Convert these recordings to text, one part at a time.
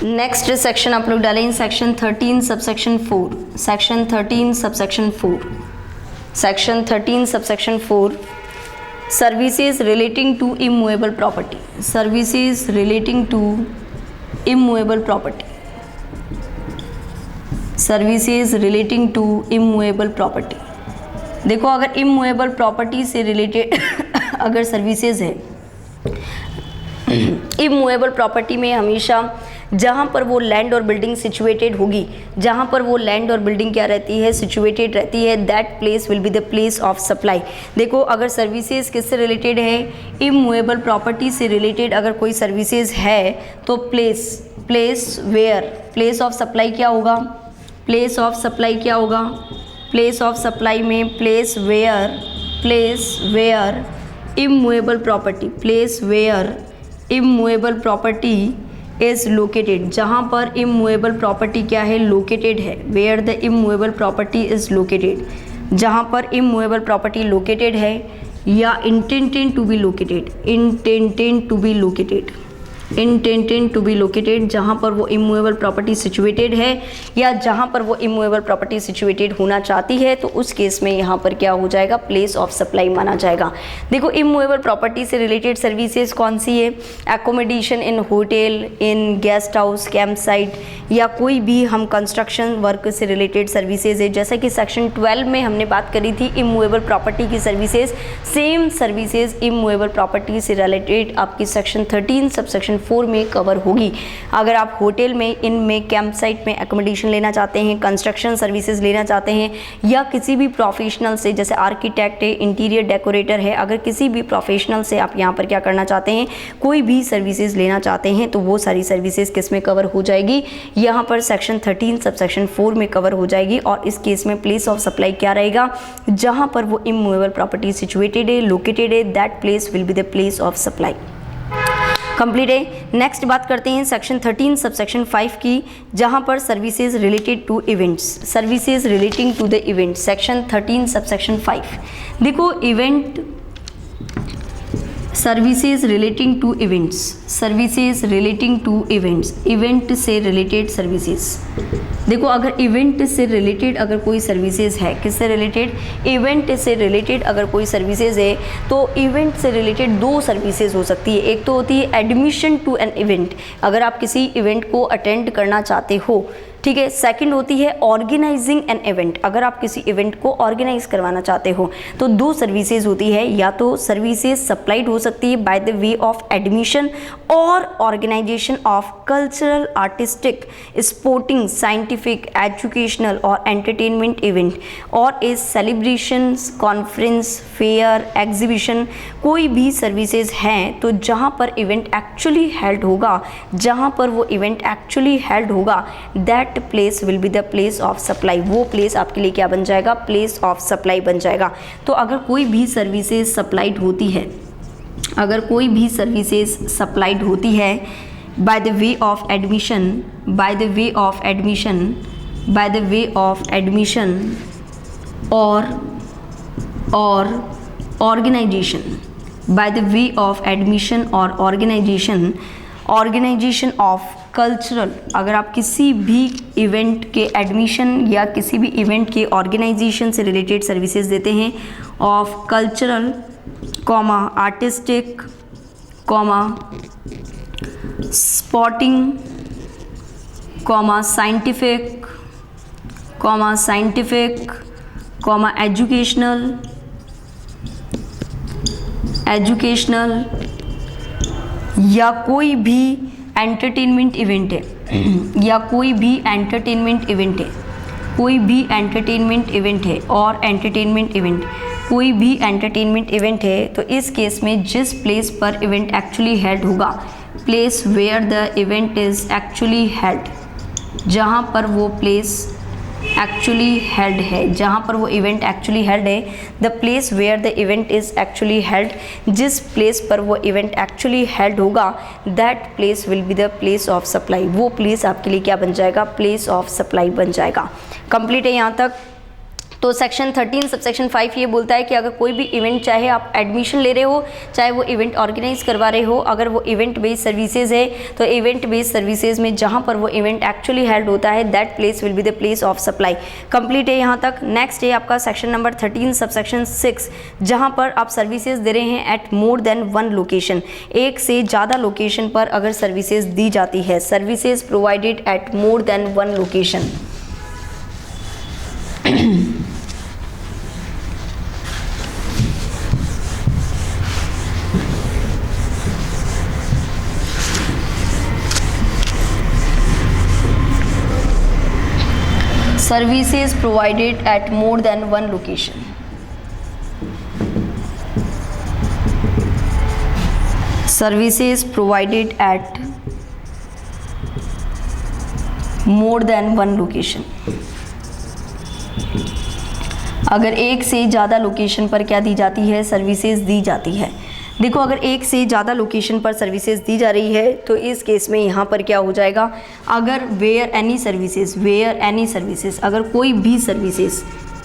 Next section आप लोग डालें section 13 subsection 4, section 13 subsection 4, section 13 subsection 4, services relating to immovable property, services relating to immovable property, services relating to immovable property. देखो अगर immovable property से related अगर services है, immovable property में हमेशा जहाँ पर वो लैंड और बिल्डिंग सिचुएटेड होगी, जहाँ पर वो लैंड और बिल्डिंग क्या रहती है, सिचुएटेड रहती है, that place will be the place of supply. देखो अगर सर्विसेज किससे रिलेटेड है, इमूवेबल प्रॉपर्टी से रिलेटेड अगर कोई सर्विसेज है तो place where, place of supply क्या होगा, प्लेस ऑफ सप्लाई क्या होगा, प्लेस ऑफ सप्लाई में place where immovable property, place where immovable property is located, जहाँ पर इमूवेबल प्रॉपर्टी क्या है, लोकेटेड है, where the immovable property is located, जहाँ पर इमूवेबल प्रॉपर्टी लोकेटेड है, या intended to be located, intended to be located, intended to be located, जहाँ पर वो इमूवेबल प्रॉपर्टी सिचुएटेड है या जहाँ पर वो इमूवेबल प्रॉपर्टी सिचुएटेड होना चाहती है, तो उस केस में यहाँ पर क्या हो जाएगा, प्लेस ऑफ सप्लाई माना जाएगा। देखो इमूवेबल प्रॉपर्टी से रिलेटेड सर्विसेज कौन सी है, एकोमोडेशन इन होटल, इन गेस्ट हाउस, कैंप साइट, या कोई भी हम कंस्ट्रक्शन वर्क से रिलेटेड सर्विसेज है। जैसा कि सेक्शन 12 में हमने बात करी थी इमूवेबल प्रॉपर्टी की services, same services immovable property से रिलेटेड आपकी सेक्शन 13 सबसेक्शन 4 में कवर होगी। अगर आप होटल में, इनमें, कैंप साइट में एकोमोडेशन लेना चाहते हैं, कंस्ट्रक्शन सर्विसेज लेना चाहते हैं, या किसी भी प्रोफेशनल से, जैसे आर्किटेक्ट है, इंटीरियर डेकोरेटर है, अगर किसी भी प्रोफेशनल से आप यहाँ पर क्या करना चाहते हैं, कोई भी सर्विसेज लेना चाहते हैं, तो वो सारी सर्विसेज किस में कवर हो जाएगी, यहाँ पर सेक्शन 13 सबसेक्शन 4 में कवर हो जाएगी। और इस केस में प्लेस ऑफ सप्लाई क्या रहेगा, जहाँ पर वो इमूवेबल प्रॉपर्टी सिचुएटेड है, लोकेटेड है, that place will be the place of supply. Complete है। नेक्स्ट बात करते हैं सेक्शन 13 सबसेक्शन 5 की, जहां पर services related to events, services relating to the event, section 13 subsection 5। देखो event, services relating to events, services relating to events, event से related services. देखो अगर इवेंट से रिलेटेड अगर कोई सर्विसेज है, किससे रिलेटेड, इवेंट से रिलेटेड अगर कोई सर्विसेज है, तो इवेंट से रिलेटेड दो सर्विसेज हो सकती है। एक तो होती है एडमिशन टू एन इवेंट, अगर आप किसी इवेंट को अटेंड करना चाहते हो, ठीक है। सेकंड होती है ऑर्गेनाइजिंग एन इवेंट, अगर आप किसी इवेंट को ऑर्गेनाइज करवाना चाहते हो, तो दो सर्विसेज होती है, या तो सर्विसेज सप्लाइड हो सकती है by the way of admission और organization of cultural, artistic, sporting, scientific, educational और एंटरटेनमेंट इवेंट, और is celebrations, conference, fair, exhibition, कोई भी सर्विसेज हैं तो जहाँ पर इवेंट एक्चुअली हेल्ड होगा, जहाँ पर वो इवेंट एक्चुअली हेल्ड होगा, that place will be the place of supply, वो प्लेस आपके लिए क्या बन जाएगा, प्लेस ऑफ सप्लाई बन जाएगा। तो अगर कोई भी सर्विसेज सप्लाइड होती है, अगर कोई भी सर्विसेज सप्लाइड होती है by the way of admission, by the way of admission, by the way of admission और organization, by the way of admission और ऑर्गेनाइजेशन, ऑर्गेनाइजेशन ऑफ कल्चरल, अगर आप किसी भी इवेंट के एडमिशन या किसी भी इवेंट के ऑर्गेनाइजेशन से रिलेटेड सर्विसेज देते हैं, of cultural, comma artistic, comma sporting, comma scientific, comma scientific, comma educational, educational, या कोई भी एंटरटेनमेंट इवेंट है, या कोई भी एंटरटेनमेंट इवेंट है, कोई भी एंटरटेनमेंट इवेंट है, और एंटरटेनमेंट इवेंट, कोई भी एंटरटेनमेंट इवेंट है, तो इस केस में जिस प्लेस पर इवेंट एक्चुअली हेल्ड होगा, place where the event is actually held, जहाँ पर वो प्लेस एक्चुअली हेल्ड है, जहाँ पर वो इवेंट एक्चुअली हेल्ड है, the place where the event is actually held, जिस प्लेस पर वो इवेंट एक्चुअली हेल्ड होगा, that place will be the place of supply, वो प्लेस आपके लिए क्या बन जाएगा, प्लेस ऑफ सप्लाई बन जाएगा। कंप्लीट है यहाँ तक। तो सेक्शन 13 सबसेक्शन 5 ये बोलता है कि अगर कोई भी इवेंट, चाहे आप एडमिशन ले रहे हो, चाहे वो इवेंट ऑर्गेनाइज करवा रहे हो, अगर वो इवेंट बेस्ड सर्विसेज है तो इवेंट बेस्ड सर्विसेज में जहाँ पर वो इवेंट एक्चुअली हेल्ड होता है that place will be the place of supply. Complete है यहाँ तक। नेक्स्ट है आपका सेक्शन नंबर 13 सबसेक्शन 6, जहाँ पर आप सर्विसेज दे रहे हैं at more than one location, एक से ज़्यादा लोकेशन पर अगर सर्विसेज दी जाती है, services provided eight more than one location. Services provided at more than one location. Services provided at more than one location. अगर एक से ज़्यादा लोकेशन पर क्या दी जाती है, सर्विसेज दी जाती है। देखो अगर एक से ज़्यादा लोकेशन पर सर्विसेज दी जा रही है तो इस केस में यहाँ पर क्या हो जाएगा, अगर वेयर एनी सर्विसेज, अगर कोई भी सर्विसेज,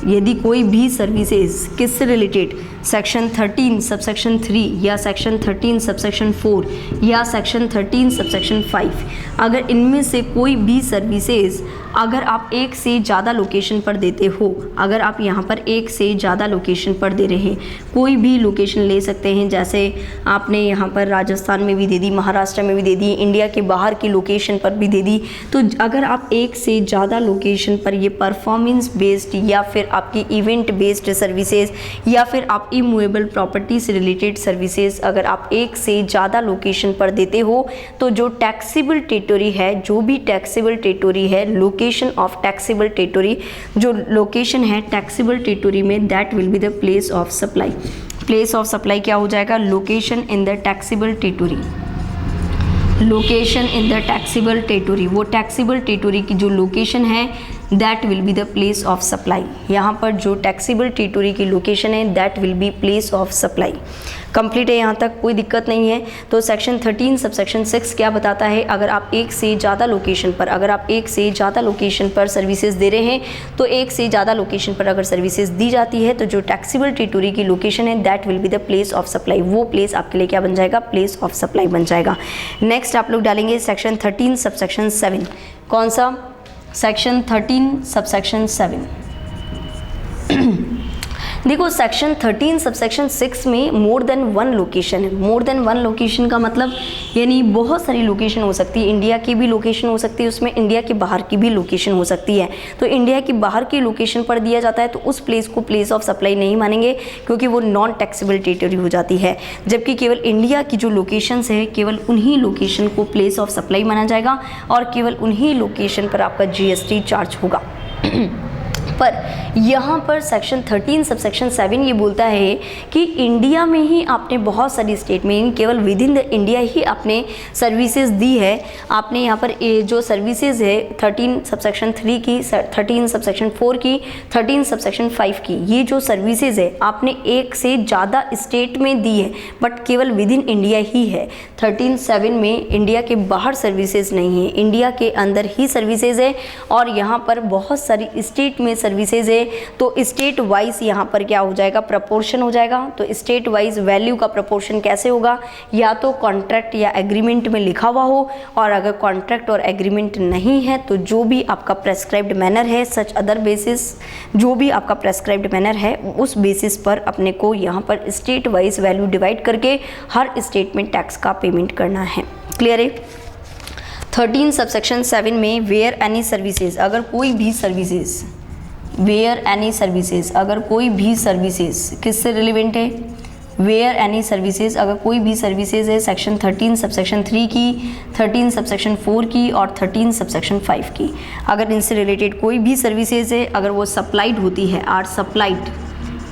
यदि कोई भी सर्विसेज किससे रिलेटेड, सेक्शन 13 सबसेक्शन 3 या सेक्शन 13 सबसेक्शन 4 या सेक्शन 13 सबसेक्शन 5, अगर इनमें से कोई भी सर्विसेज अगर आप एक से ज़्यादा लोकेशन पर देते हो, अगर आप यहाँ पर एक से ज़्यादा लोकेशन पर दे रहे हैं, कोई भी लोकेशन ले सकते हैं, जैसे आपने यहाँ पर राजस्थान में भी दे दी, महाराष्ट्र में भी दे दी, इंडिया के बाहर की लोकेशन पर भी दे दी, तो अगर आप एक से ज़्यादा लोकेशन पर ये परफॉर्मेंस बेस्ड या फिर आपकी इवेंट बेस्ड सर्विसेज या फिर आप इमूवेबल प्रॉपर्टी से रिलेटेड सर्विसेज अगर आप एक से ज़्यादा लोकेशन पर देते हो तो जो टैक्सेबल टेरिटरी है, जो भी टैक्सेबल टेरिटरी है, लोकेशन ऑफ टैक्सेबल टेरिटरी, जो लोकेशन है टैक्सेबल टेरिटरी में, that will be the place of supply. Place of supply क्या हो जाएगा, location in the taxable territory, location in the taxable territory, वो टैक्सेबल टेरिटरी की जो लोकेशन है that will be the place of supply. यहाँ पर जो टैक्सेबल टेरिटरी की लोकेशन है that will B place of supply. Complete है यहाँ तक, कोई दिक्कत नहीं है। तो सेक्शन 13 सबसेक्शन 6 क्या बताता है, अगर आप एक से ज़्यादा लोकेशन पर, अगर आप एक से ज़्यादा लोकेशन पर सर्विसेज दे रहे हैं तो एक से ज़्यादा लोकेशन पर अगर सर्विसेज दी जाती है तो जो टैक्सेबल टेरिटरी की लोकेशन है that will be the place of supply, वो प्लेस आपके लिए क्या बन जाएगा, प्लेस ऑफ सप्लाई बन जाएगा। नेक्स्ट आप लोग डालेंगे सेक्शन 13 सबसेक्शन 7, कौन सा, सेक्शन 13 सबसेक्शन 7। देखो सेक्शन 13 सबसेक्शन 6 में मोर देन वन लोकेशन है। मोर देन वन लोकेशन का मतलब यानी बहुत सारी लोकेशन हो सकती है, इंडिया की भी लोकेशन हो सकती है, उसमें इंडिया के बाहर की भी लोकेशन हो सकती है। तो इंडिया की बाहर की लोकेशन पर दिया जाता है तो उस प्लेस को प्लेस ऑफ सप्लाई नहीं मानेंगे क्योंकि वो नॉन टैक्सेबल टेरिटरी हो जाती है, जबकि केवल इंडिया की जो लोकेशंस है केवल उन्हीं लोकेशन को प्लेस ऑफ सप्लाई माना जाएगा और केवल उन्हीं लोकेशन पर आपका GST चार्ज होगा। पर यहाँ पर सेक्शन 13 सबसेक्शन 7 ये बोलता है कि इंडिया में ही आपने बहुत सारी स्टेट में, केवल विद इन द इंडिया ही आपने सर्विसेज दी है। आपने यहाँ पर जो सर्विसेज है 13 सबसेक्शन 3 की, 13 सबसेक्शन 4 की, 13 सबसेक्शन 5 की, ये जो सर्विसेज है आपने एक से ज़्यादा स्टेट में दी है बट केवल विद इन इंडिया ही है। 13(7) में इंडिया के बाहर सर्विसेज नहीं है, इंडिया के अंदर ही सर्विसेज है और यहाँ पर बहुत सारी स्टेट में सर्विसेज है। तो स्टेट वाइज यहाँ पर क्या हो जाएगा, प्रपोर्शन हो जाएगा। तो स्टेट वाइज वैल्यू का प्रपोर्शन कैसे होगा, या तो कॉन्ट्रैक्ट या एग्रीमेंट में लिखा हुआ हो, और अगर कॉन्ट्रैक्ट और एग्रीमेंट नहीं है तो जो भी आपका प्रेस्क्राइब्ड मैनर है, सच अदर बेसिस, जो भी आपका प्रेस्क्राइब्ड मैनर है उस बेसिस पर अपने को यहाँ पर स्टेट वाइज वैल्यू डिवाइड करके हर स्टेट में टैक्स का पेमेंट करना है। क्लियर है। 13 सबसेक्शन 7 में वेयर एनी सर्विसेज, अगर कोई भी सर्विसेज, वेयर एनी सर्विसेज, अगर कोई भी सर्विसेज किससे रिलेवेंट है, वेयर एनी सर्विसेज, अगर कोई भी सर्विसेज है सेक्शन 13 सबसेक्शन 3 की, 13 सबसेक्शन 4 की और 13 सबसेक्शन 5 की, अगर इनसे रिलेटेड कोई भी सर्विसेज है, अगर वो सप्लाइड होती है, आर सप्लाइड,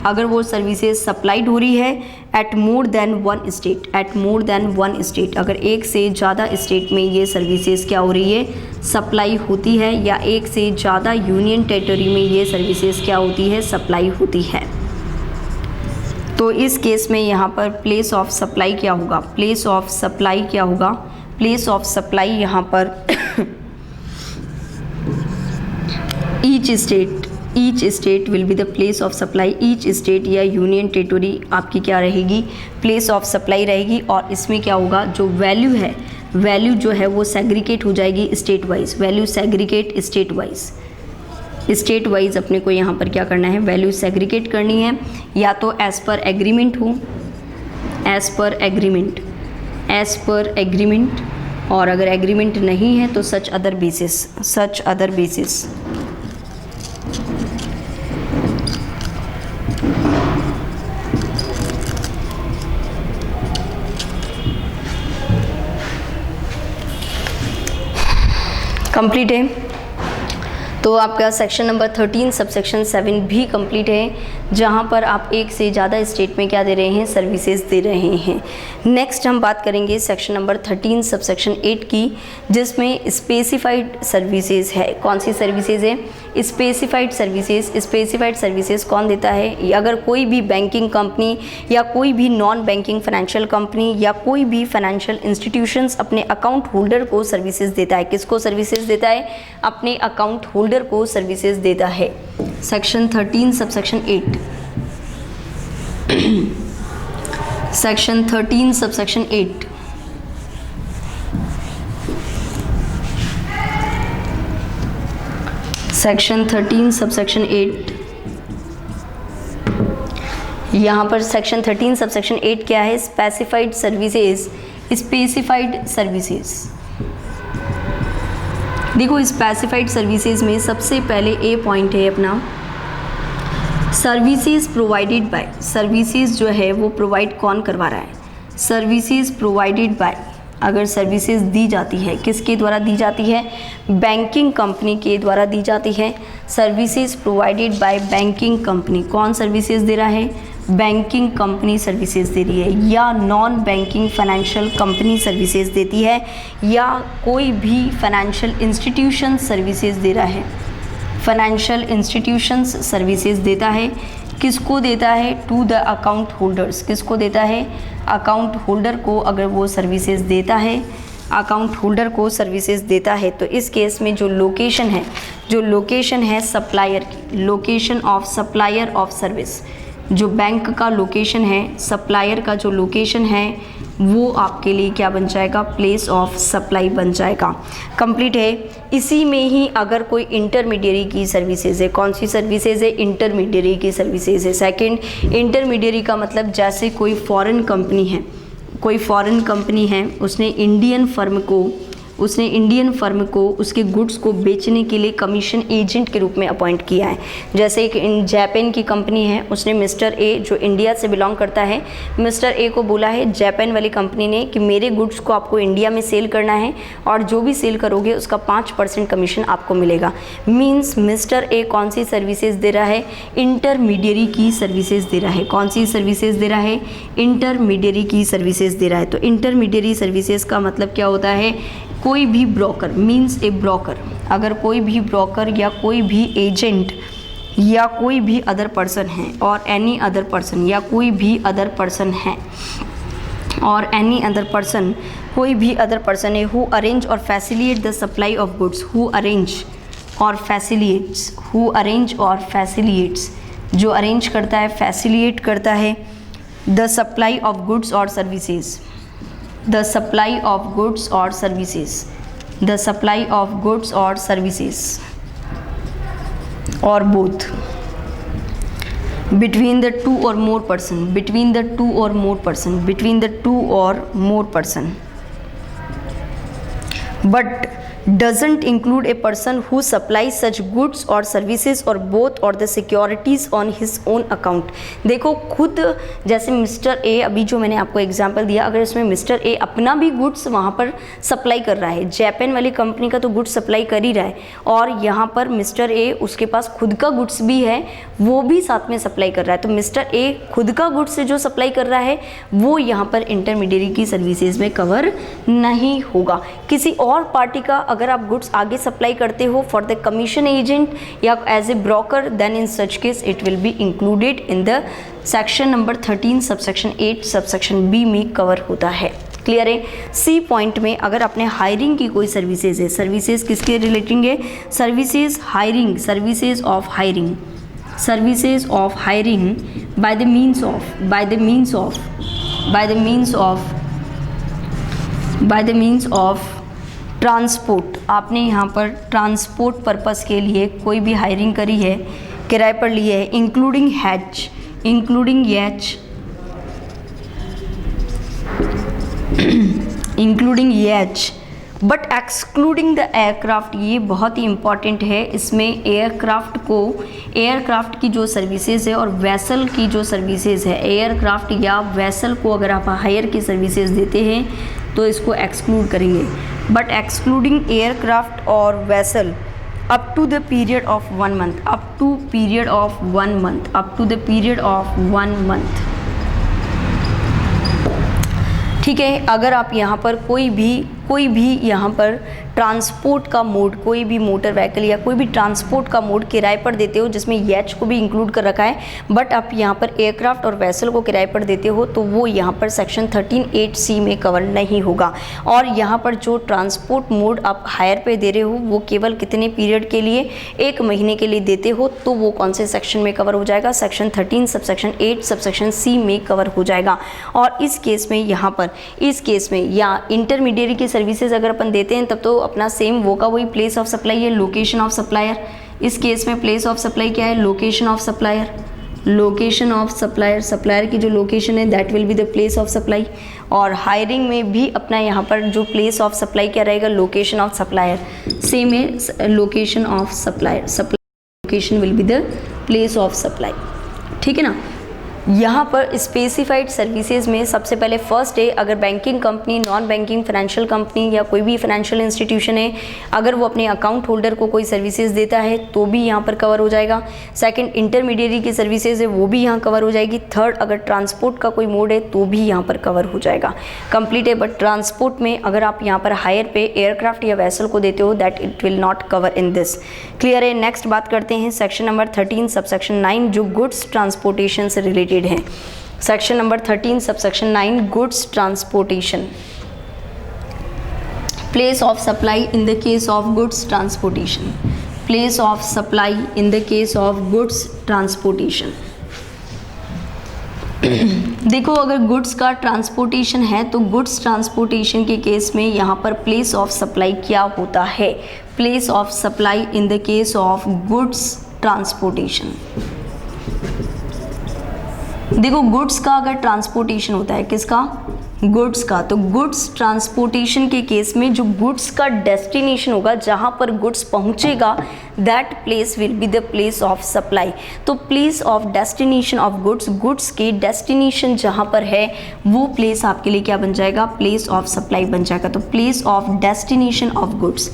अगर वो सर्विसेज सप्लाइड हो रही है at more than one state, at more than one state, अगर एक से ज़्यादा स्टेट में ये सर्विसेज क्या हो रही है, सप्लाई होती है, या एक से ज़्यादा यूनियन टेरिटरी में ये सर्विसेज क्या होती है, सप्लाई होती है, तो इस केस में यहाँ पर प्लेस ऑफ सप्लाई क्या होगा, प्लेस ऑफ सप्लाई क्या होगा, प्लेस ऑफ सप्लाई यहाँ पर each each state will be the place of supply, each state या यूनियन टेरिटोरी आपकी क्या रहेगी, प्लेस ऑफ सप्लाई रहेगी। और इसमें क्या होगा, जो वैल्यू है, वैल्यू जो है वो सेग्रीगेट हो जाएगी state wise, value segregate state wise, state wise अपने को यहाँ पर क्या करना है, वैल्यू सेग्रीगेट करनी है। या तो एज पर एग्रीमेंट हो, as per agreement, as per agreement, और अगर एग्रीमेंट नहीं है तो such other basis, such other basis. Complete है। तो आपका सेक्शन नंबर 13 सबसेक्शन 7 भी कंप्लीट है, जहां पर आप एक से ज़्यादा स्टेट में क्या दे रहे हैं, सर्विसेज दे रहे हैं। नेक्स्ट हम बात करेंगे सेक्शन नंबर 13 सबसेक्शन 8 की, जिसमें स्पेसिफाइड सर्विसेज है। कौन सी सर्विसेज है, स्पेसिफाइड सर्विसेज। स्पेसिफाइड सर्विसेज कौन देता है, अगर कोई भी बैंकिंग कंपनी या कोई भी नॉन बैंकिंग फाइनेंशियल कंपनी या कोई भी फाइनेंशियल इंस्टीट्यूशंस अपने अकाउंट होल्डर को सर्विसेज देता है। किसको सर्विसेज देता है, अपने अकाउंट होल्डर को सर्विसेज देता है। Section 13 subsection 8, section 13 subsection 8, section 13 subsection 8, यहाँ पर सेक्शन 13 सबसेक्शन 8 क्या है, स्पेसिफाइड सर्विसेज। स्पेसिफाइड सर्विसेज देखो, स्पेसिफाइड सर्विसेज में सबसे पहले ए पॉइंट है अपना, सर्विसेज प्रोवाइडेड बाय। सर्विसेज जो है वो प्रोवाइड कौन करवा रहा है, सर्विसेज प्रोवाइडेड बाय। अगर सर्विसेज दी जाती है, किसके द्वारा दी जाती है, बैंकिंग कंपनी के द्वारा दी जाती है। Services provided by banking company, कौन सर्विसेज दे रहा है, बैंकिंग कंपनी सर्विसेज दे रही है, या non banking financial company services देती है, या कोई भी फाइनेंशियल इंस्टीट्यूशन सर्विसेज दे रहा है, फाइनेंशियल इंस्टीट्यूशंस सर्विसेज देता है। किसको देता है, टू द अकाउंट होल्डर्स। किसको देता है, अकाउंट होल्डर को अगर वो सर्विसेज देता है, अकाउंट होल्डर को सर्विसेज देता है, तो इस केस में जो लोकेशन है, जो लोकेशन है सप्लायर की, location of supplier of service, जो बैंक का लोकेशन है, सप्लायर का जो लोकेशन है, वो आपके लिए क्या बन जाएगा, प्लेस ऑफ सप्लाई बन जाएगा। कंप्लीट है। इसी में ही अगर कोई इंटरमीडियरी की सर्विसेज है, कौन सी सर्विसेज है, इंटरमीडियरी की सर्विसेज है। सेकंड, इंटरमीडियरी का मतलब जैसे कोई फॉरेन कंपनी है, कोई फॉरेन कंपनी है, उसने इंडियन फर्म को उसके गुड्स को बेचने के लिए कमीशन एजेंट के रूप में अपॉइंट किया है। जैसे एक जापान की कंपनी है, उसने मिस्टर ए जो इंडिया से बिलोंग करता है, मिस्टर ए को बोला है जापान वाली कंपनी ने कि मेरे गुड्स को आपको इंडिया में सेल करना है और जो भी सेल करोगे उसका 5% कमीशन आपको मिलेगा। मीन्स मिस्टर ए कौन सी सर्विसेज दे रहा है, इंटरमीडियरी की सर्विसेज दे रहा है। कौन सी सर्विसेज दे रहा है, इंटरमीडियरी की सर्विसेज दे रहा है। तो इंटरमीडियरी सर्विसेज का मतलब क्या होता है, कोई भी ब्रोकर, मीन्स ए ब्रोकर, अगर कोई भी ब्रोकर या कोई भी एजेंट या कोई भी अदर पर्सन है, और एनी अदर पर्सन, या कोई भी अदर पर्सन है, और एनी अदर पर्सन, कोई भी अदर पर्सन है, हु अरेंज और facilitate the supply of goods, who arrange और फैसिलिटेट्स, हु अरेंज और फैसिलिटेट्स, जो अरेंज करता है, फैसिलिटेट करता है, द सप्लाई ऑफ गुड्स और services, the supply of goods or services, the supply of goods or services, or both, between the two or more person, between the two or more person, between the two or more person, but doesn't include a person who supplies such goods or services or both or the securities on his own account। देखो खुद, जैसे mister A, अभी जो मैंने आपको example दिया, अगर इसमें मिस्टर ए अपना भी गुड्स वहाँ पर सप्लाई कर रहा है, जापान वाली कंपनी का तो गुड्स सप्लाई कर ही रहा है, और यहाँ पर मिस्टर ए उसके पास खुद का गुड्स भी है, वो भी साथ में सप्लाई कर रहा है, तो मिस्टर ए खुद का गुड्स से जो सप्लाई कर रहा है वो यहाँ पर इंटरमीडियरी की सर्विसेज में कवर नहीं होगा। किसी और पार्टी का अगर आप गुड्स आगे सप्लाई करते हो फॉर द कमीशन एजेंट या as a broker, then in such case it will be included in the section number 13 subsection 8 subsection B में कवर होता है। क्लियर है। सी पॉइंट में अगर अपने हायरिंग की कोई सर्विसेज है, सर्विसेज किसके रिलेटिंग है, services hiring, services of hiring, services of hiring by the means of, by the means of, by the means of, by the means of transport, आपने यहाँ पर ट्रांसपोर्ट पर्पस के लिए कोई भी हायरिंग करी है, किराए पर ली है, including hatch, including H, including H, but excluding the aircraft, ये बहुत ही इंपॉर्टेंट है। इसमें एयरक्राफ्ट को, एयरक्राफ्ट की जो सर्विसेज है और वैसल की जो सर्विसेज है, एयरक्राफ्ट या वैसल को अगर आप हायर की सर्विसेज देते हैं तो इसको एक्सक्लूड करेंगे, बट एक्सक्लूडिंग एयरक्राफ्ट और vessel up to the period of 1 month, up to period of 1 month, up to the period of 1 month. ठीक है, अगर आप यहाँ पर कोई भी यहाँ पर ट्रांसपोर्ट का मोड, कोई भी मोटर व्हीकल या कोई भी ट्रांसपोर्ट का मोड किराए पर देते हो जिसमें एच को भी इंक्लूड कर रखा है, बट आप यहाँ पर एयरक्राफ्ट और वैसल को किराए पर देते हो तो वो यहाँ पर सेक्शन 13(8)(c) में कवर नहीं होगा। और यहाँ पर जो ट्रांसपोर्ट मोड आप हायर पे दे रहे हो वो केवल कितने पीरियड के लिए, 1 महीने के लिए देते हो, तो वो कौन से सेक्शन में कवर हो जाएगा, सेक्शन 13 सबसेक्शन 8 सबसेक्शन C में कवर हो जाएगा। और इस केस में यहाँ पर, इस केस में या इंटरमीडिएट की सर्विसेज अगर अपन देते हैं तब तो अपना सेम वो का वही प्लेस ऑफ सप्लाई है, लोकेशन ऑफ सप्लायर। इस केस में प्लेस ऑफ सप्लाई क्या है, location of supplier, location of supplier, supplier की जो लोकेशन है that will be the place of supply. और हायरिंग में भी अपना यहाँ पर जो प्लेस ऑफ सप्लाई क्या रहेगा, लोकेशन ऑफ सप्लायर, सेम है location of supplier, supply location will be the place of supply. ठीक है ना। यहाँ पर स्पेसिफाइड सर्विसेज में सबसे पहले फर्स्ट है, अगर banking company, non banking financial company या कोई भी फाइनेंशियल इंस्टीट्यूशन है, अगर वो अपने अकाउंट होल्डर को कोई सर्विसेज देता है तो भी यहाँ पर कवर हो जाएगा। सेकंड, इंटरमीडिएट की सर्विसेज है वो भी यहाँ कवर हो जाएगी। थर्ड, अगर ट्रांसपोर्ट का कोई मोड है तो भी यहाँ पर कवर हो जाएगा। कंप्लीट है। बट ट्रांसपोर्ट में अगर आप यहाँ पर हायर पे एयरक्राफ्ट या वैसल को देते हो that it will not cover in this. Clear है। नेक्स्ट बात करते हैं सेक्शन नंबर 13 सबसेक्शन 9 जो गुड्स ट्रांसपोर्टेशन से रिलेटेड है। Section number 13 subsection 9 goods transportation, place of supply in the case of goods transportation, place of supply in the case of goods transportation. देखो, अगर goods का transportation है तो goods transportation के case में यहाँ पर प्लेस ऑफ सप्लाई क्या होता है, place of supply in the case of goods transportation. देखो, गुड्स का अगर ट्रांसपोर्टेशन होता है, किसका, गुड्स का, तो गुड्स ट्रांसपोर्टेशन के केस में जो गुड्स का डेस्टिनेशन होगा, जहां पर गुड्स पहुंचेगा, that place will be the place of supply. तो place of destination of goods, goods के डेस्टिनेशन जहां पर है वो प्लेस आपके लिए क्या बन जाएगा, प्लेस ऑफ सप्लाई बन जाएगा। तो place of destination of goods,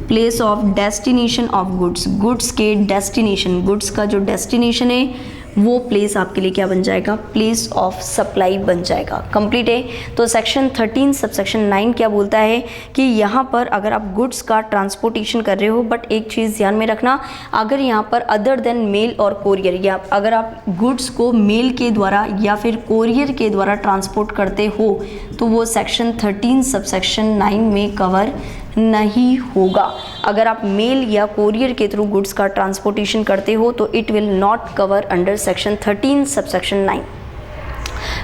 place of destination of goods, goods के डेस्टिनेशन, गुड्स का जो डेस्टिनेशन है वो प्लेस आपके लिए क्या बन जाएगा, प्लेस ऑफ सप्लाई बन जाएगा। कंप्लीट है। तो सेक्शन 13 सबसेक्शन 9 क्या बोलता है कि यहाँ पर अगर आप गुड्स का ट्रांसपोर्टेशन कर रहे हो, बट एक चीज़ ध्यान में रखना, अगर यहाँ पर अदर देन मेल और कोरियर, या अगर आप गुड्स को मेल के द्वारा या फिर कोरियर के द्वारा ट्रांसपोर्ट करते हो तो वो सेक्शन 13 सबसेक्शन 9 में कवर नहीं होगा। अगर आप मेल या कोरियर के थ्रू गुड्स का ट्रांसपोर्टेशन करते हो तो it will not cover under section 13 subsection 9।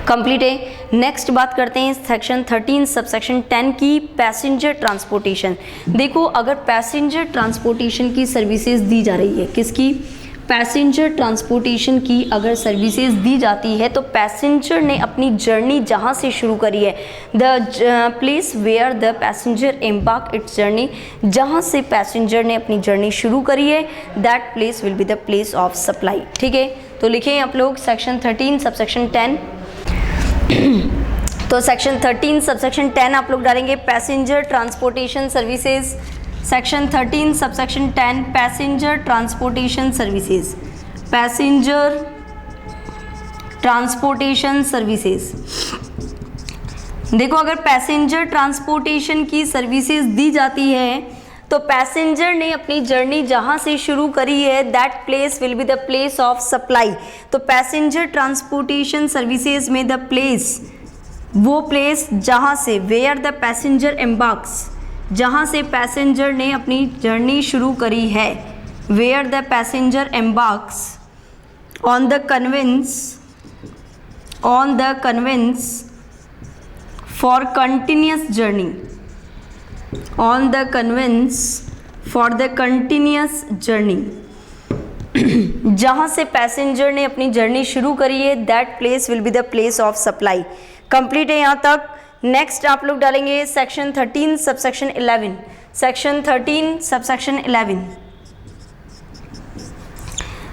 Complete है। नेक्स्ट बात करते हैं सेक्शन 13 सबसेक्शन 10 की, पैसेंजर ट्रांसपोर्टेशन। देखो, अगर पैसेंजर ट्रांसपोर्टेशन की सर्विसेज दी जा रही है, किसकी, पैसेंजर ट्रांसपोर्टेशन की अगर सर्विसेज दी जाती है तो पैसेंजर ने अपनी जर्नी जहाँ से शुरू करी है, the place where the passenger embark its journey, जहाँ से पैसेंजर ने अपनी जर्नी शुरू करी है that place will be the place of supply. ठीक है, तो लिखें आप लोग सेक्शन 13 सबसेक्शन 10। तो सेक्शन 13 सबसेक्शन 10 आप लोग डालेंगे passenger transportation services. Section 13 subsection 10 passenger transportation services, passenger transportation services. देखो, अगर पैसेंजर ट्रांसपोर्टेशन की सर्विसेज दी जाती है तो पैसेंजर ने अपनी जर्नी जहां से शुरू करी है that place will be the place of supply. तो पैसेंजर ट्रांसपोर्टेशन सर्विसेज में द प्लेस वो प्लेस जहाँ से, वेयर द पैसेंजर एम्बार्क्स, जहाँ से पैसेंजर ने अपनी जर्नी शुरू करी है, where the passenger embarks on the conveyance for continuous journey, on the conveyance for the continuous journey, जहाँ से पैसेंजर ने अपनी जर्नी शुरू करी है, that place will be the place of supply. Complete है यहाँ तक। नेक्स्ट आप लोग डालेंगे section 13 subsection 11, section 13 subsection 11।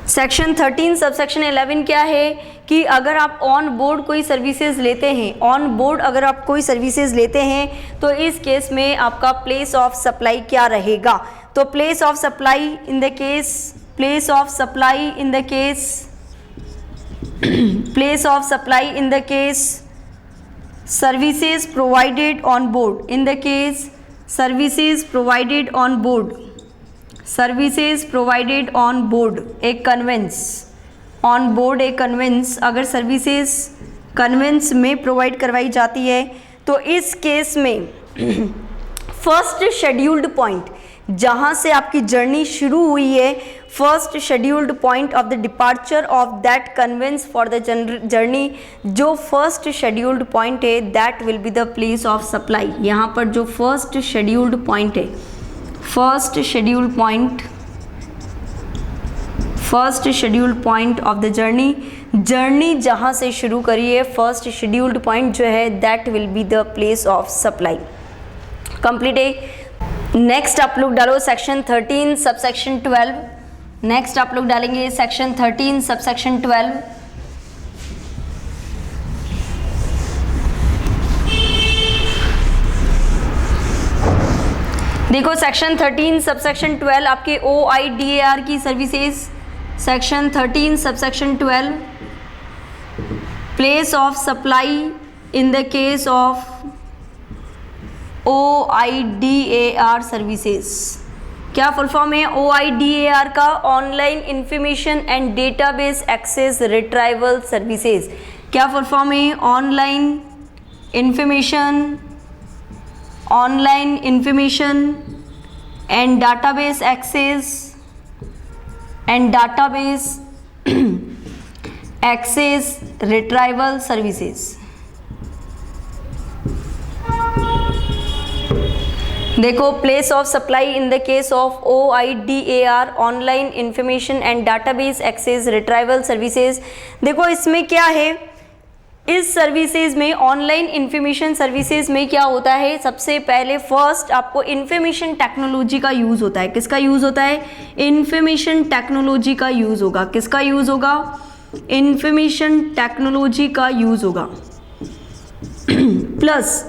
Section 13 subsection 11 क्या है कि अगर आप ऑन बोर्ड कोई सर्विसेज लेते हैं, ऑन बोर्ड अगर आप कोई सर्विसेज लेते हैं तो इस केस में आपका प्लेस ऑफ सप्लाई क्या रहेगा। तो place of supply in the case, place of supply in the case, place of supply in the case services provided on board, in the case services provided on board, services provided on board एक convince, on board एक convince, अगर services convince में provide करवाई जाती है तो इस case में फर्स्ट शेड्यूल्ड पॉइंट, जहाँ से आपकी जर्नी शुरू हुई है, first scheduled point of the departure of that conveyance for the journey, जो फर्स्ट शेड्यूल्ड पॉइंट है that will be the place of supply. यहाँ पर जो फर्स्ट शेड्यूल्ड पॉइंट है, first scheduled point, first scheduled point of the journey, journey जहाँ से शुरू करी है फर्स्ट शेड्यूल्ड पॉइंट जो है that will be the place of supply. Complete है। नेक्स्ट आप लोग डालो सेक्शन 13 सबसेक्शन 12, नेक्स्ट आप लोग डालेंगे सेक्शन 13 सबसेक्शन 12। देखो सेक्शन 13 सबसेक्शन 12 आपके OIDAR की services, section 13 subsection 12 place of supply in the case of OIDAR services. क्या फुल फॉर्म है OIDAR का? Online information and database access retrieval services. क्या फुल फॉर्म है? Online information, online information and database access and database access retrieval services. देखो place of supply in the case of OIDAR online information and database access retrieval services. देखो इसमें क्या है, इस services में online information services में क्या होता है, सबसे पहले फर्स्ट आपको इंफॉर्मेशन टेक्नोलॉजी का यूज़ होता है। किसका यूज़ होता है? इंफॉर्मेशन टेक्नोलॉजी का यूज़ होगा। किसका यूज़ होगा? इंफॉर्मेशन टेक्नोलॉजी का यूज़ होगा। प्लस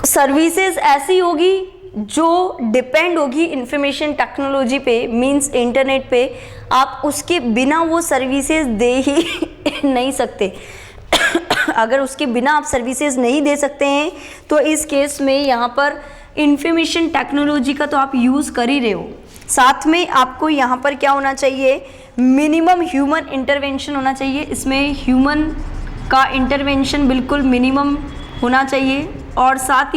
सर्विसेज ऐसी होगी जो डिपेंड होगी इंफॉर्मेशन टेक्नोलॉजी पे, मींस इंटरनेट पे, आप उसके बिना वो सर्विसेज दे ही नहीं सकते। अगर उसके बिना आप सर्विसेज नहीं दे सकते हैं तो इस केस में यहाँ पर इंफॉर्मेशन टेक्नोलॉजी का तो आप यूज़ कर ही रहे हो, साथ में आपको यहाँ पर क्या होना चाहिए, मिनिमम ह्यूमन इंटरवेंशन होना चाहिए। इसमें ह्यूमन का इंटरवेंशन बिल्कुल मिनिमम होना चाहिए और साथ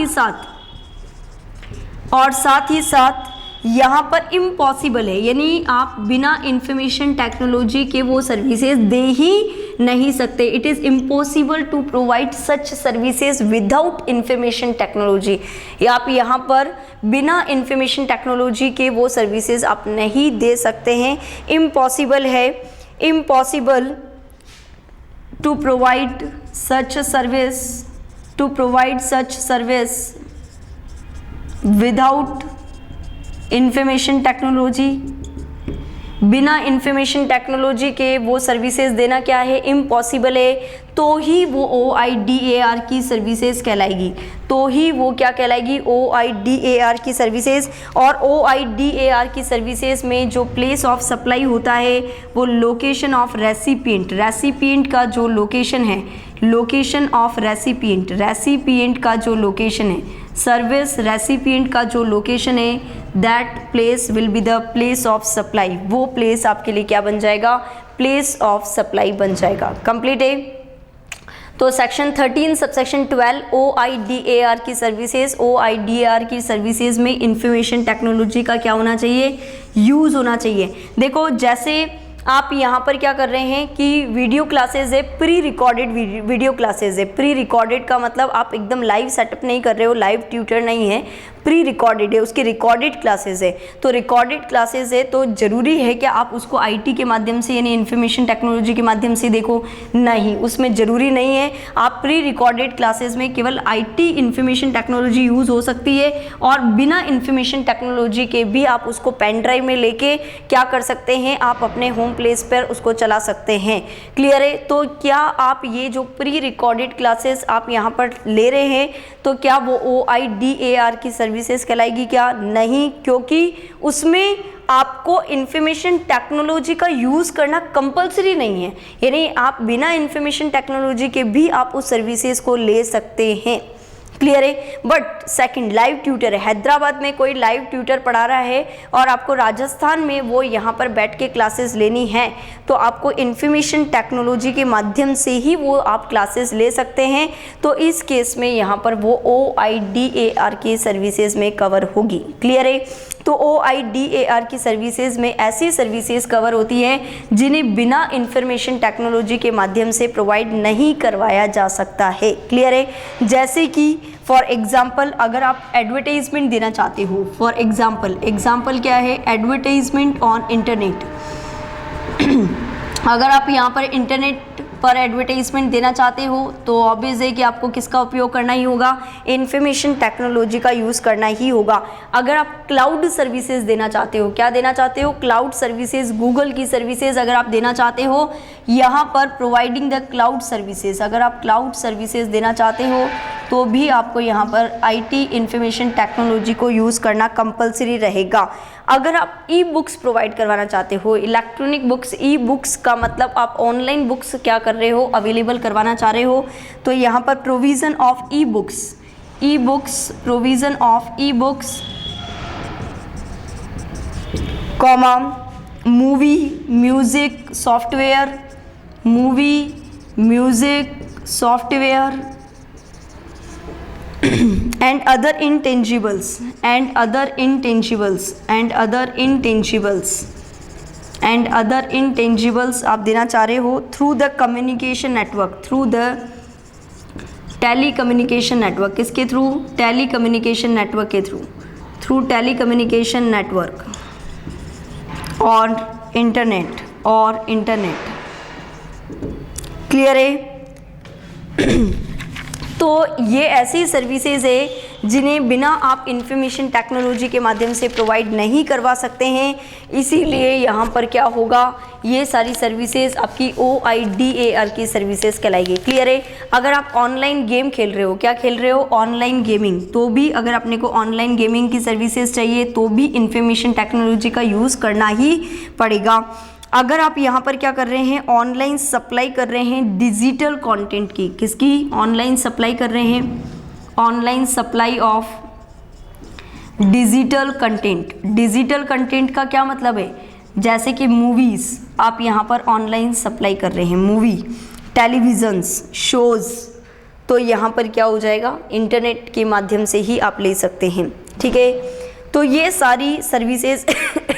ही साथ यहाँ पर इम्पॉसिबल है, यानी आप बिना इंफॉर्मेशन टेक्नोलॉजी के वो सर्विसेज दे ही नहीं सकते। It is impossible to provide such services without information technology. आप यहाँ पर बिना इंफॉर्मेशन टेक्नोलॉजी के वो सर्विसेज आप नहीं दे सकते हैं। इम्पॉसिबल है, impossible to provide such service, to provide such service without information technology। बिना इंफॉर्मेशन टेक्नोलॉजी के वो सर्विसेज देना क्या है, इम्पॉसिबल है। तो ही वो OIDAR की सर्विसेज कहलाएगी, तो ही वो क्या कहलाएगी, OIDAR की सर्विसेज। और OIDAR की सर्विसेज में जो प्लेस ऑफ सप्लाई होता है वो लोकेशन ऑफ रेसिपिएंट, रेसिपिएंट का जो लोकेशन है, लोकेशन ऑफ रेसिपिएंट, रेसिपिएंट का जो लोकेशन है, सर्विस रेसिपिएंट का जो लोकेशन है, that place will be the place of supply. वो प्लेस आपके लिए क्या बन जाएगा, प्लेस ऑफ सप्लाई बन जाएगा। कंप्लीट है। तो सेक्शन 13 सबसेक्शन 12 OIDAR की सर्विसेज, OIDAR की सर्विसेज में इंफॉर्मेशन टेक्नोलॉजी का क्या होना चाहिए, यूज़ होना चाहिए। देखो जैसे आप यहाँ पर क्या कर रहे हैं कि वीडियो क्लासेज है, प्री रिकॉर्डेड वीडियो क्लासेज है। प्री रिकॉर्डेड का मतलब आप एकदम लाइव सेटअप नहीं कर रहे हो, लाइव ट्यूटर नहीं है, प्री रिकॉर्डेड है, उसकी रिकॉर्डेड क्लासेज है। तो रिकॉर्डेड क्लासेज है तो ज़रूरी है कि आप उसको आईटी के माध्यम से यानी इंफॉर्मेशन टेक्नोलॉजी के माध्यम से देखो, नहीं, उसमें ज़रूरी नहीं है। आप प्री रिकॉर्डेड क्लासेज में केवल आईटी इंफॉर्मेशन टेक्नोलॉजी यूज़ हो सकती है और बिना इंफॉर्मेशन टेक्नोलॉजी के भी आप उसको पेन ड्राइव में लेके क्या कर सकते हैं, आप अपने होम प्लेस पर उसको चला सकते हैं। क्लियर है? तो क्या आप ये जो प्री रिकॉर्डेड क्लासेस आप यहाँ पर ले रहे हैं तो क्या वो OIDAR की सर्विसेज कहलाएगी? क्या नहीं, क्योंकि उसमें आपको इंफॉर्मेशन टेक्नोलॉजी का यूज़ करना कंपलसरी नहीं है, यानी आप बिना इंफॉर्मेशन टेक्नोलॉजी के भी आप उस सर्विसेज को ले सकते हैं। क्लियर है? बट सेकंड लाइव ट्यूटर है, हैदराबाद में कोई लाइव ट्यूटर पढ़ा रहा है और आपको राजस्थान में वो यहाँ पर बैठ के क्लासेस लेनी है तो आपको इंफॉर्मेशन टेक्नोलॉजी के माध्यम से ही वो आप क्लासेस ले सकते हैं। तो इस केस में यहाँ पर वो OIDAR की सर्विसेज में कवर होगी। क्लियर है? तो OIDAR की सर्विसेज में ऐसी सर्विसेज कवर होती है जिन्हें बिना इंफॉर्मेशन टेक्नोलॉजी के माध्यम से प्रोवाइड नहीं करवाया जा सकता है। क्लियर है? जैसे कि फॉर एग्जाम्पल अगर आप एडवर्टाइजमेंट देना चाहते हो, फॉर एग्जाम्पल क्या है, एडवर्टाइजमेंट ऑन इंटरनेट। अगर आप यहाँ पर इंटरनेट पर एडवर्टाइजमेंट देना चाहते हो तो ऑब्वियस है कि आपको किसका उपयोग करना ही होगा, इंफॉर्मेशन टेक्नोलॉजी का यूज़ करना ही होगा। अगर आप क्लाउड सर्विसेज देना चाहते हो, क्या देना चाहते हो, क्लाउड सर्विसेज, गूगल की सर्विसेज अगर आप देना चाहते हो, यहाँ पर प्रोवाइडिंग द क्लाउड सर्विसेज, अगर आप क्लाउड सर्विसेज देना चाहते हो तो भी आपको यहाँ पर आईटी इंफॉर्मेशन टेक्नोलॉजी को यूज़ करना कंपलसरी रहेगा। अगर आप ई बुक्स प्रोवाइड करवाना चाहते हो, इलेक्ट्रॉनिक बुक्स, ई बुक्स का मतलब आप ऑनलाइन बुक्स क्या कर रहे हो, अवेलेबल करवाना चाह रहे हो, तो यहाँ पर provision of e books, provision of e books comma movie music software and other intangibles आप देना चाह रहे हो थ्रू द टेलीकम्युनिकेशन नेटवर्क, किसके थ्रू, टेलीकम्युनिकेशन नेटवर्क के थ्रू टेलीकम्युनिकेशन नेटवर्क और इंटरनेट। क्लियर है? तो ये ऐसी सर्विसेज है जिन्हें बिना आप इंफॉर्मेशन टेक्नोलॉजी के माध्यम से प्रोवाइड नहीं करवा सकते हैं, इसीलिए यहाँ पर क्या होगा, ये सारी सर्विसेज आपकी OIDAR की सर्विसेज कहलाएगी। क्लियर है? अगर आप ऑनलाइन गेम खेल रहे हो, क्या खेल रहे हो, ऑनलाइन गेमिंग, तो भी अगर अपने को ऑनलाइन गेमिंग की सर्विसेज चाहिए तो भी इंफॉर्मेशन टेक्नोलॉजी का यूज़ करना ही पड़ेगा। अगर आप यहाँ पर क्या कर रहे हैं, ऑनलाइन सप्लाई कर रहे हैं डिजिटल कंटेंट की, किसकी, ऑनलाइन सप्लाई कर रहे हैं, online supply of digital content का क्या मतलब है, जैसे कि मूवीज़ आप यहाँ पर ऑनलाइन सप्लाई कर रहे हैं, मूवी, टेलीविज़न्स, शोज़, तो यहाँ पर क्या हो जाएगा, इंटरनेट के माध्यम से ही आप ले सकते हैं। ठीक है? तो ये सारी सर्विसेज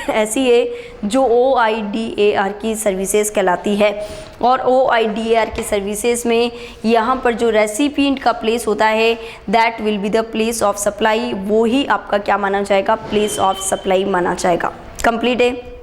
ऐसी है जो OIDAR की सर्विसेज कहलाती है और OIDAR की सर्विसेज में यहाँ पर जो रेसिपिएंट का प्लेस होता है that will be the place of supply, वो ही आपका क्या माना जाएगा, प्लेस ऑफ सप्लाई माना जाएगा। कंप्लीट है?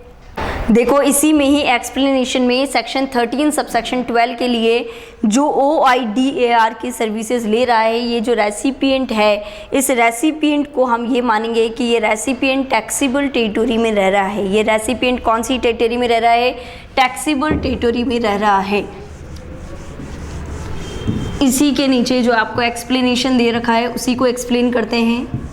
देखो इसी में ही एक्सप्लेनेशन में सेक्शन 13 सबसेक्शन 12 के लिए जो OIDAR की सर्विसेज ले रहा है, ये जो रेसिपिएंट है, इस रेसिपिएंट को हम ये मानेंगे कि ये रेसिपिएंट टैक्सेबल टेरिटरी में रह रहा है। ये रेसिपिएंट कौन सी टेरिटरी में रह रहा है, टैक्सेबल टेरिटरी में रह रहा है। इसी के नीचे जो आपको एक्सप्लेनेशन दे रखा है उसी को एक्सप्लेन करते हैं।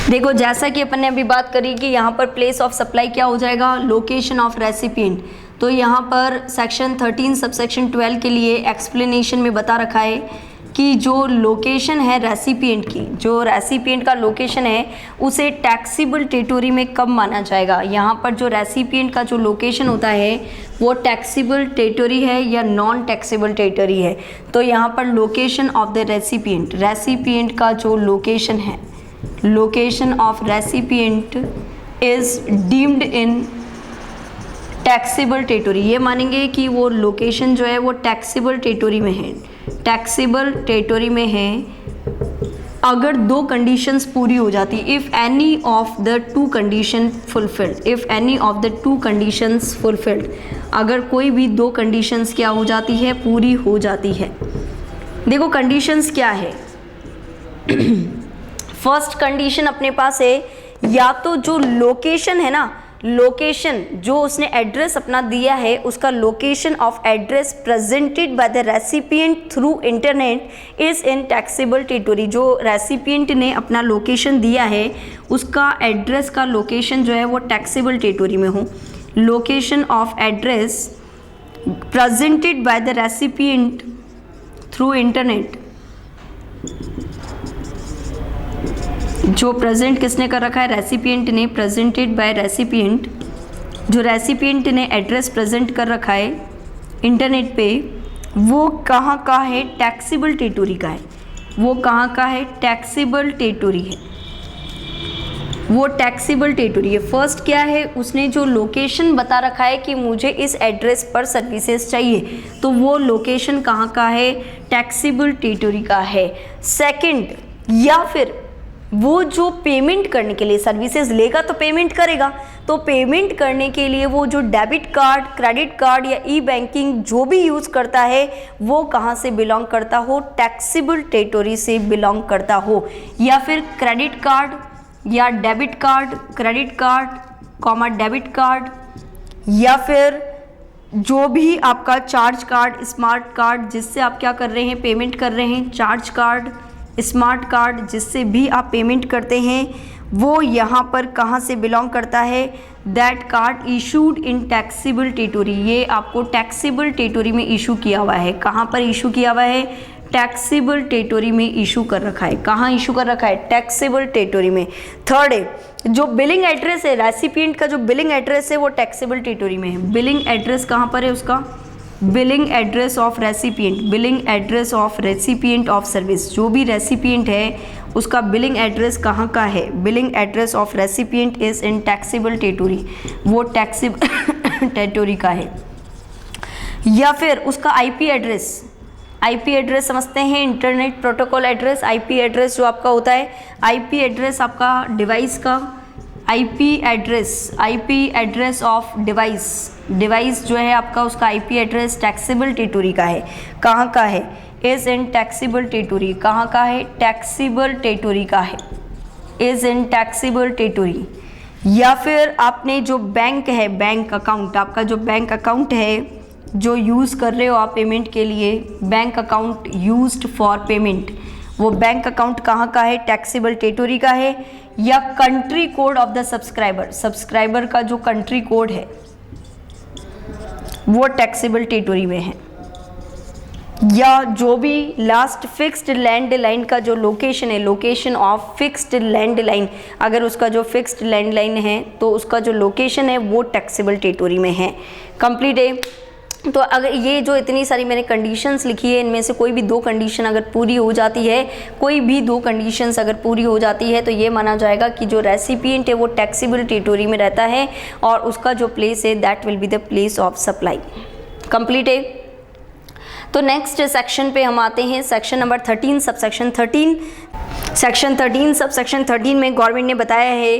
देखो जैसा कि अपन ने अभी बात करी कि यहाँ पर प्लेस ऑफ सप्लाई क्या हो जाएगा, लोकेशन ऑफ रेसिपिएंट, तो यहाँ पर सेक्शन 13 सबसेक्शन 12 के लिए एक्सप्लेनेशन में बता रखा है कि जो लोकेशन है रेसिपिएंट की, जो रेसिपिएंट का लोकेशन है उसे टैक्सेबल टेरिटरी में कब माना जाएगा। यहाँ पर जो रेसिपिएंट का जो लोकेशन होता है वो टैक्सेबल टेरिटरी है या नॉन टैक्सेबल टेरिटरी है। तो यहाँ पर location of the recipient, recipient का जो लोकेशन है, location of recipient is deemed in taxable territory. ये मानेंगे कि वो लोकेशन जो है वो टैक्सेबल टेरिटरी में है, टैक्सेबल टेरिटरी में है अगर दो कंडीशंस पूरी हो जाती, if any of the two condition fulfilled, if any of the two conditions fulfilled, अगर कोई भी दो कंडीशंस क्या हो जाती है, पूरी हो जाती है। देखो कंडीशंस क्या है। फर्स्ट कंडीशन अपने पास है या तो जो लोकेशन है ना, लोकेशन जो उसने एड्रेस अपना दिया है उसका location of address presented by the recipient through internet is in taxable territory. जो रेसिपिएंट ने अपना लोकेशन दिया है उसका एड्रेस का लोकेशन जो है वो टैक्सेबल टेरिटरी में हो। Location of address presented by the recipient through internet, जो प्रेजेंट किसने कर रखा है, रेसिपिएंट ने, प्रेजेंटेड बाय रेसिपिएंट, जो रेसिपिएंट ने एड्रेस प्रेजेंट कर रखा है इंटरनेट पे, वो कहाँ का है, टैक्सेबल टेरिटरी का है। वो कहाँ का है, टैक्सेबल टेरिटरी है, वो टैक्सेबल टेरिटरी है। फर्स्ट क्या है, उसने जो लोकेशन बता रखा है कि मुझे इस एड्रेस पर सर्विसेज चाहिए, तो वो लोकेशन कहाँ का है, टैक्सेबल टेरिटरी का है। सेकंड, या फिर वो जो पेमेंट करने के लिए सर्विसेज लेगा तो पेमेंट करेगा, तो पेमेंट करने के लिए वो जो डेबिट कार्ड, क्रेडिट कार्ड या ई बैंकिंग जो भी यूज़ करता है वो कहाँ से बिलोंग करता हो, टैक्सेबल टेरिटरी से बिलोंग करता हो। या फिर क्रेडिट कार्ड या debit card, credit card comma debit card, या फिर जो भी आपका चार्ज कार्ड, स्मार्ट कार्ड जिससे आप क्या कर रहे हैं, पेमेंट कर रहे हैं, चार्ज कार्ड, स्मार्ट कार्ड जिससे भी आप पेमेंट करते हैं, वो यहाँ पर कहाँ से बिलोंग करता है, that card issued in taxable territory. ये आपको टैक्सेबल टेरिटरी में इशू किया हुआ है। कहाँ पर इशू किया हुआ है, टैक्सेबल टेरिटरी में इशू कर रखा है। कहाँ इशू कर रखा है, टैक्सेबल टेरिटरी में। थर्ड है, जो बिलिंग एड्रेस है रेसिपिएंट का, जो बिलिंग एड्रेस है वो टैक्सेबल टेरिटरी में है। बिलिंग एड्रेस कहाँ पर है उसका, billing address of recipient, billing address of recipient of service, जो भी रेसिपिएंट है उसका बिलिंग एड्रेस कहाँ का है, billing address of recipient is in taxable territory, वो टैक्सेबल टेरिटरी का है। या फिर उसका आईपी एड्रेस, आईपी एड्रेस समझते हैं, internet protocol address. IP address जो आपका होता है, आईपी एड्रेस आपका डिवाइस का, आईपी एड्रेस ऑफ डिवाइस जो है आपका, उसका आईपी एड्रेस टैक्सेबल टेरिटरी का है। कहाँ का है, इज इन टैक्सेबल टेरिटरी। कहाँ का है, टैक्सेबल टेरिटरी का है, इज इन टैक्सेबल टेरिटरी। या फिर आपने जो बैंक है, बैंक अकाउंट, आपका जो बैंक अकाउंट है जो यूज़ कर रहे हो आप पेमेंट के लिए, bank account used for payment, वो बैंक अकाउंट कहाँ का है, टैक्सेबल टेरिटरी का है। या country code of the subscriber, subscriber का जो कंट्री कोड है वो टैक्सेबल टेरिटरी में है। या जो भी लास्ट फिक्स्ड लैंडलाइन का जो लोकेशन है, लोकेशन ऑफ फिक्स्ड लैंडलाइन, अगर उसका जो फिक्स्ड लैंडलाइन है तो उसका जो लोकेशन है वो टैक्सेबल टेरिटरी में है। कंप्लीट है। तो अगर ये जो इतनी सारी मैंने कंडीशंस लिखी है, इनमें से कोई भी दो कंडीशन अगर पूरी हो जाती है, कोई भी दो कंडीशंस अगर पूरी हो जाती है तो ये माना जाएगा कि जो रेसिपिएंट है वो टैक्सेबल टेरिटरी में रहता है और उसका जो प्लेस है that will be the place of supply. Complete है। तो नेक्स्ट सेक्शन पे हम आते हैं, section number 13 subsection 13। Section 13 subsection 13 में गवर्नमेंट ने बताया है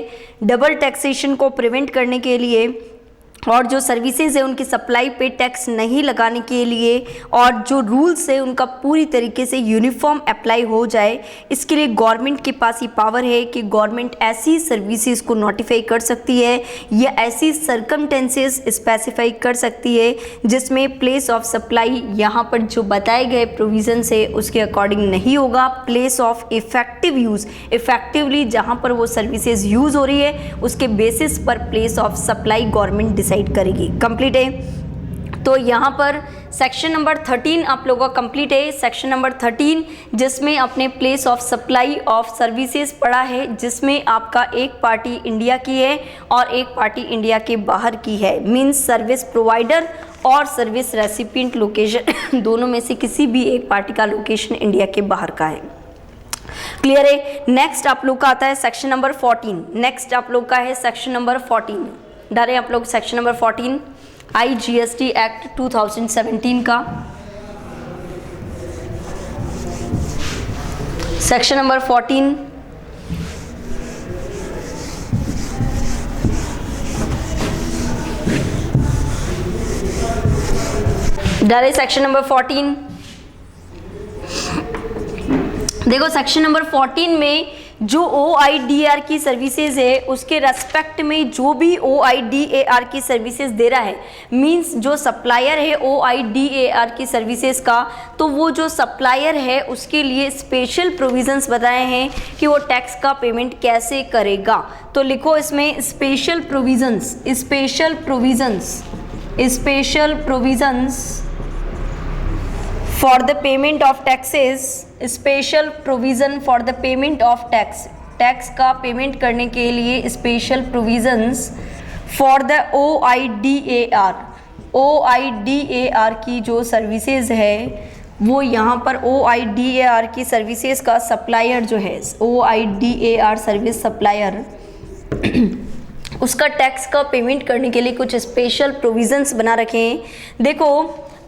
डबल टैक्सेशन को प्रिवेंट करने के लिए और जो सर्विसेज है उनकी सप्लाई पे टैक्स नहीं लगाने के लिए और जो रूल्स है उनका पूरी तरीके से यूनिफॉर्म अप्लाई हो जाए, इसके लिए गवर्नमेंट के पास ये पावर है कि गवर्नमेंट ऐसी सर्विसेज को नोटिफाई कर सकती है या ऐसी सर्कमटेंसेस स्पेसिफाई कर सकती है जिसमें प्लेस ऑफ सप्लाई यहाँ पर जो बताए गए प्रोविजंस है उसके अकॉर्डिंग नहीं होगा। Place of effective use, effectively जहाँ पर वो सर्विसेज यूज़ हो रही है उसके बेसिस पर place of supply government decide करेगी। कंप्लीट है। तो यहाँ पर सेक्शन नंबर 13 आप लोगों का कंप्लीट है। सेक्शन नंबर 13 जिसमें अपने place of supply of services पढ़ा है, जिसमें आपका एक पार्टी इंडिया की है और एक पार्टी इंडिया के बाहर की है। मीन्स सर्विस प्रोवाइडर और सर्विस रेसिपिएंट लोकेशन दोनों में से किसी भी एक पार्टी का लोकेशन इंडिया के बाहर का है। क्लियर है। नेक्स्ट आप लोग का आता है सेक्शन नंबर 14। नेक्स्ट आप लोग का है सेक्शन नंबर 14। डालें आप लोग सेक्शन नंबर 14 IGST एक्ट 2017 का। सेक्शन नंबर 14 डाले सेक्शन नंबर 14। देखो सेक्शन नंबर 14 में जो OIDAR की सर्विसेज है उसके रेस्पेक्ट में जो भी OIDAR की सर्विसेज दे रहा है, मींस जो सप्लायर है OIDAR की सर्विसेज का, तो वो जो सप्लायर है उसके लिए स्पेशल प्रोविजंस बताए हैं कि वो टैक्स का पेमेंट कैसे करेगा। तो लिखो इसमें special provisions, special provisions, special provisions for the payment of taxes, special provision for the payment of tax, tax का पेमेंट करने के लिए special provisions for the OIDAR, OIDAR की जो सर्विसेज है वो यहाँ पर OIDAR की सर्विसेज का सप्लायर जो है OIDAR सर्विस सप्लायर उसका टैक्स का पेमेंट करने के लिए कुछ स्पेशल प्रोविजंस बना रखे हैं। देखो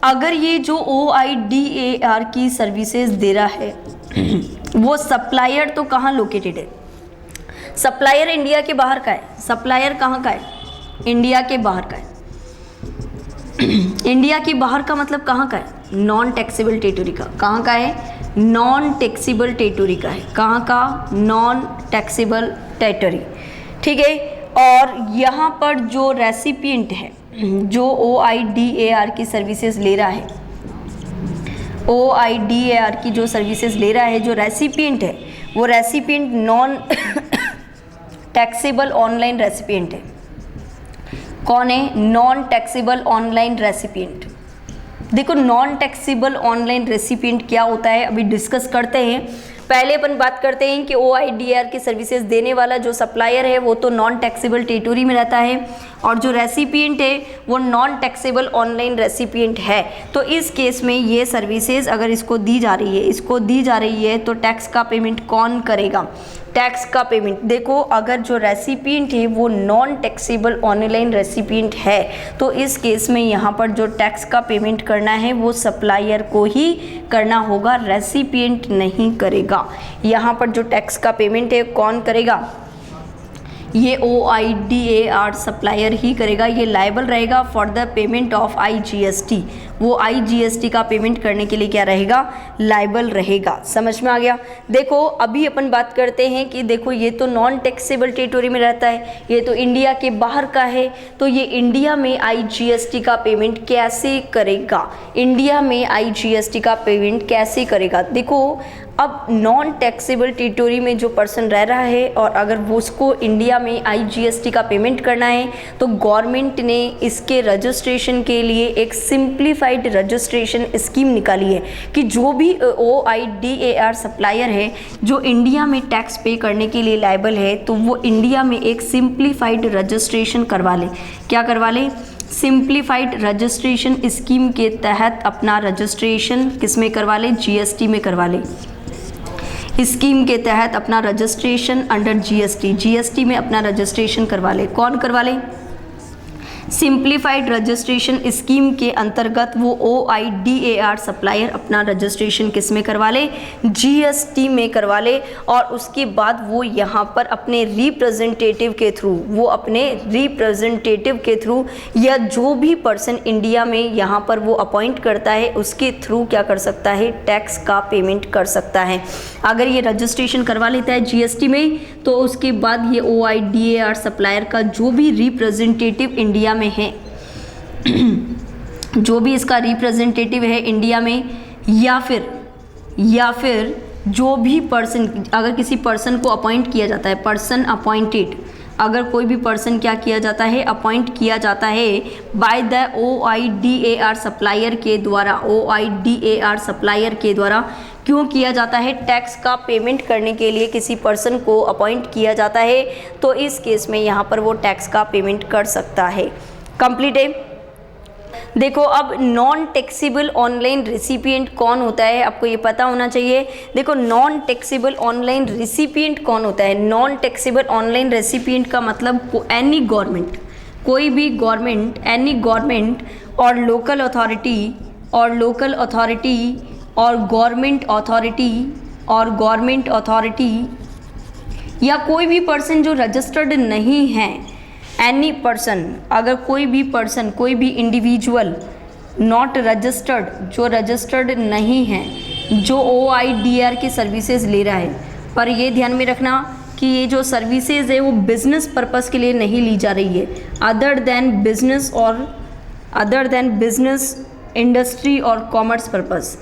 अगर ये जो OIDAR की सर्विसेज दे रहा है वो सप्लायर तो कहाँ लोकेटेड है? सप्लायर इंडिया के बाहर का है। सप्लायर कहाँ का है? इंडिया के बाहर का है। इंडिया के बाहर का मतलब कहाँ का है? नॉन टैक्सेबल टेरिटरी का। कहाँ का है? नॉन टैक्सेबल टेरिटरी का है। कहाँ का? Non taxable territory. ठीक है। और यहाँ पर जो रेसिपिएंट है जो OIDAR की सर्विसेज ले रहा है, OIDAR की जो सर्विसेज ले रहा है, जो रेसिपिएंट है वो recipient non taxable online recipient है। कौन है? Non taxable online recipient. देखो नॉन टैक्सेबल ऑनलाइन रेसिपिएंट क्या होता है अभी डिस्कस करते हैं। पहले अपन बात करते हैं कि OIDAR की सर्विसेज देने वाला जो सप्लायर है वो तो नॉन टैक्सेबल टेरिटरी में रहता है और जो रेसिपिएंट है वो नॉन टैक्सेबल ऑनलाइन रेसिपिएंट है। तो इस केस में ये सर्विसेज अगर इसको दी जा रही है, इसको दी जा रही है तो टैक्स का पेमेंट कौन करेगा? टैक्स का पेमेंट देखो अगर जो रेसिपिएंट है वो नॉन टैक्सेबल ऑनलाइन रेसिपिएंट है तो इस केस में यहाँ पर जो टैक्स का पेमेंट करना है वो सप्लायर को ही करना होगा, रेसिपिएंट नहीं करेगा। यहाँ पर जो टैक्स का पेमेंट है कौन करेगा? ये OIDAR सप्लायर ही करेगा। ये लायबल रहेगा for the payment of IGST। वो IGST का पेमेंट करने के लिए क्या रहेगा? लायबल रहेगा। समझ में आ गया? देखो अभी अपन बात करते हैं कि देखो ये तो नॉन टैक्सेबल टेरिटरी में रहता है, ये तो इंडिया के बाहर का है, तो ये इंडिया में IGST का पेमेंट कैसे करेगा? इंडिया में IGST का पेमेंट कैसे करेगा? देखो अब नॉन टैक्सेबल टेरिटरी में जो पर्सन रह रहा है और अगर वो उसको इंडिया में IGST का पेमेंट करना है तो गवर्नमेंट ने इसके रजिस्ट्रेशन के लिए एक सिंप्लीफाइड रजिस्ट्रेशन स्कीम निकाली है कि जो भी OIDAR सप्लायर है जो इंडिया में टैक्स पे करने के लिए लायबल है तो वो इंडिया में एक सिंप्लीफाइड रजिस्ट्रेशन करवा ले। क्या करवा ले? सिंप्लीफाइड रजिस्ट्रेशन स्कीम के तहत अपना रजिस्ट्रेशन किस में करवा ले? GST में करवा ले। स्कीम के तहत अपना रजिस्ट्रेशन अंडर GST में अपना रजिस्ट्रेशन करवा ले। कौन करवा ले? सिंप्लीफाइड रजिस्ट्रेशन स्कीम के अंतर्गत वो OIDAR सप्लायर अपना रजिस्ट्रेशन किस में करवा ले? GST में करवा ले और उसके बाद वो यहाँ पर अपने रिप्रेजेंटेटिव के थ्रू या जो भी पर्सन इंडिया में यहाँ पर वो अपॉइंट करता है उसके थ्रू क्या कर सकता है? टैक्स का पेमेंट कर सकता है। अगर ये रजिस्ट्रेशन करवा लेता है GST में तो उसके बाद ये OIDAR सप्लायर का जो भी रिप्रेजेंटेटिव इंडिया में है जो भी इसका रिप्रेजेंटेटिव है इंडिया में या फिर जो भी पर्सन, अगर किसी पर्सन को अपॉइंट किया जाता है, पर्सन अपॉइंटेड, अगर कोई भी पर्सन क्या किया जाता है, अपॉइंट किया जाता है बाय द OIDAR सप्लायर के द्वारा, OIDAR सप्लायर के द्वारा क्यों किया जाता है, टैक्स का पेमेंट करने के लिए किसी पर्सन को अपॉइंट किया जाता है, तो इस केस में यहाँ पर वो टैक्स का पेमेंट कर सकता है। कंप्लीट है। देखो अब नॉन टैक्सेबल ऑनलाइन रेसिपिएंट कौन होता है, आपको ये पता होना चाहिए। देखो नॉन टैक्सेबल ऑनलाइन रेसिपिएंट कौन होता है, नॉन टैक्सेबल ऑनलाइन रेसिपिएंट का मतलब एनी गवर्नमेंट, कोई भी गवर्नमेंट, एनी गवर्नमेंट और लोकल अथॉरिटी और लोकल अथॉरिटी और गवर्नमेंट अथॉरिटी और गवर्नमेंट अथॉरिटी या कोई भी पर्सन जो रजिस्टर्ड नहीं है, एनी पर्सन, अगर कोई भी पर्सन, कोई भी इंडिविजुअल नॉट रजिस्टर्ड, जो रजिस्टर्ड नहीं है, जो OIDAR की सर्विसेज ले रहा है, पर ये ध्यान में रखना कि ये जो सर्विसेज है वो बिजनेस पर्पस के लिए नहीं ली जा रही है, अदर देन बिजनेस और अदर देन बिजनेस, इंडस्ट्री और कॉमर्स पर्पस,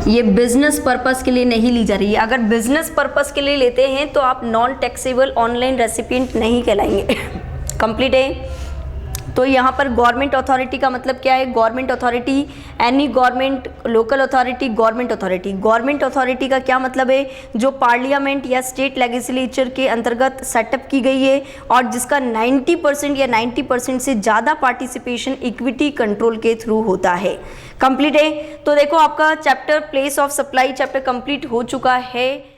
ये बिजनेस पर्पस के लिए नहीं ली जा रही है। अगर बिजनेस पर्पस के लिए लेते हैं तो आप नॉन टैक्सेबल ऑनलाइन रेसिपिएंट नहीं कहलाएंगे। कंप्लीट है। तो यहाँ पर गवर्नमेंट अथॉरिटी का मतलब क्या है, government authority, any government, local authority, government authority. Government authority का क्या मतलब है, जो पार्लियामेंट या स्टेट लेजिस्लेचर के अंतर्गत सेटअप की गई है और जिसका 90% या 90% से ज़्यादा पार्टिसिपेशन इक्विटी कंट्रोल के थ्रू होता है। कंप्लीट है। तो देखो आपका chapter place of supply chapter complete हो चुका है।